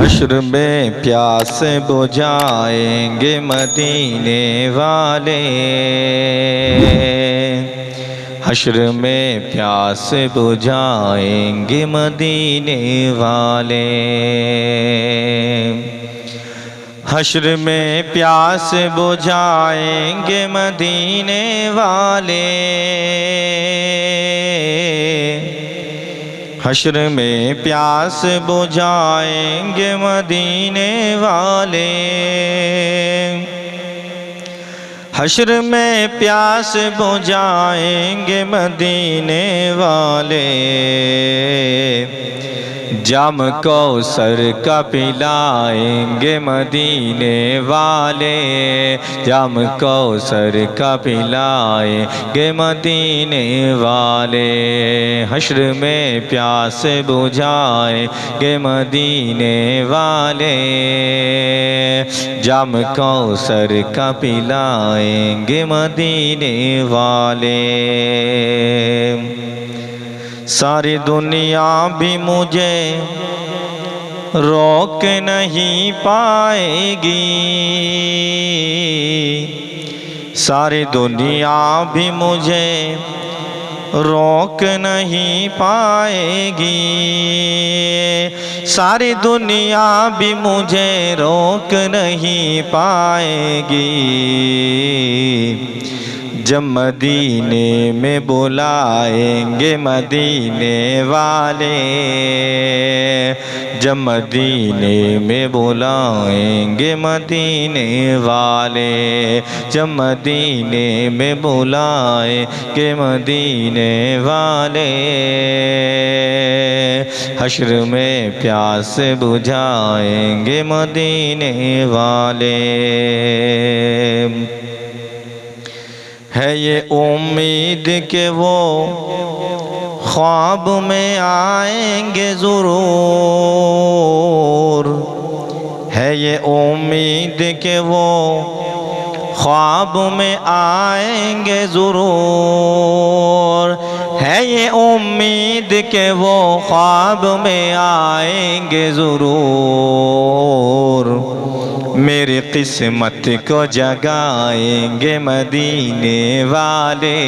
حشر میں پیاس بجھائیں گے مدینے والے، حشر میں پیاس بجھائیں گے مدینے والے، حشر میں پیاس بجھائیں گے مدینے والے، حشر میں پیاس بجھائیں گے مدینے والے، حشر میں پیاس بجھائیں گے مدینے والے، جام کوثر کا پلائیں گے مدینے والے، جام کوثر کا پلائیں گے مدینے والے، حشر میں پیاس بجھائیں گے مدینے والے، جام کوثر کا پلائیں گے مدینے والے، ساری دنیا بھی مجھے روک نہیں پائے گی، ساری دنیا بھی مجھے روک نہیں پائے گی، ساری دنیا بھی مجھے روک نہیں پائے گی، جب مدینے میں بلائیں گے مدینے والے، جب مدینے میں بلائیں گے مدینے والے، جب مدینے میں بلائیں گے مدینے والے، حشر میں پیاس بجھائیں گے مدینے والے، ہے یہ امید کہ وہ خواب میں آئیں گے ضرور، ہے یہ امید کہ وہ خواب میں آئیں گے ضرور، ہے یہ امید کہ وہ خواب میں آئیں گے ضرور، میری قسمت کو جگائیں گے مدینے والے،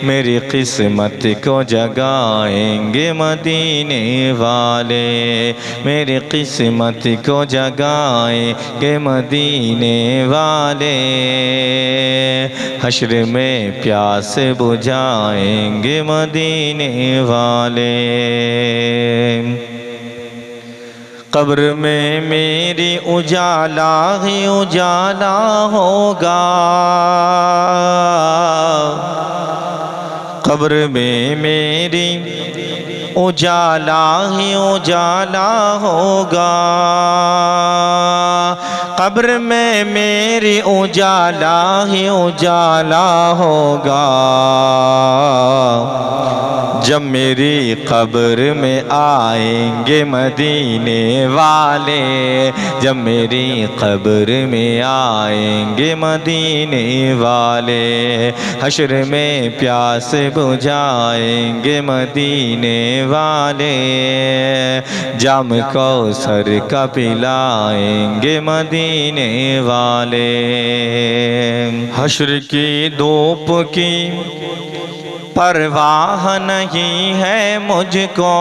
میری قسمت کو جگائیں گے مدینے والے، میری قسمت کو جگائیں گے مدینے والے، حشر میں پیاس بجھائیں گے مدینے والے، قبر میں میری اجالا ہی اجالا ہوگا، قبر میں میری اجالا ہی اجالا ہوگا، قبر میں میری اجالا ہی اجالا ہوگا، جب میری قبر میں آئیں گے مدینے والے، جب میری قبر میں آئیں گے مدینے والے، حشر میں پیاس بجھائیں گے مدینے والے، جام کوثر کا پلائیں گے مدینے والے، حشر کی دھوپ کی پرواہ نہیں ہے مجھ کو،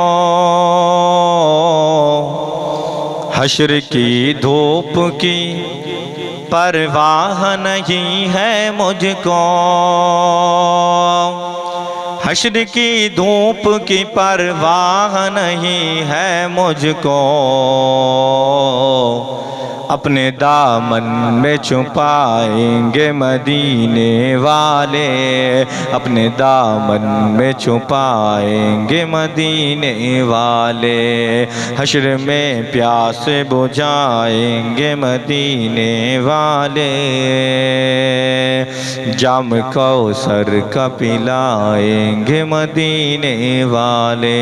حشر کی دھوپ کی پرواہ نہیں ہے مجھ کو، حشر کی دھوپ کی پرواہ نہیں ہے مجھ کو، اپنے دامن میں چھپائیں گے مدینے والے، اپنے دامن میں چھپائیں گے مدینے والے، حشر میں پیاس بجھائیں گے مدینے والے، جام کوثر کا پلائیں گے مدینے والے،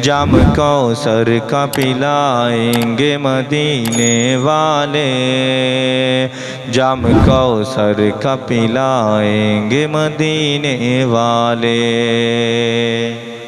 جام کوثر کا پلائیں گے مدینے والے، جام کوثر کا پلائیں گے مدینے والے۔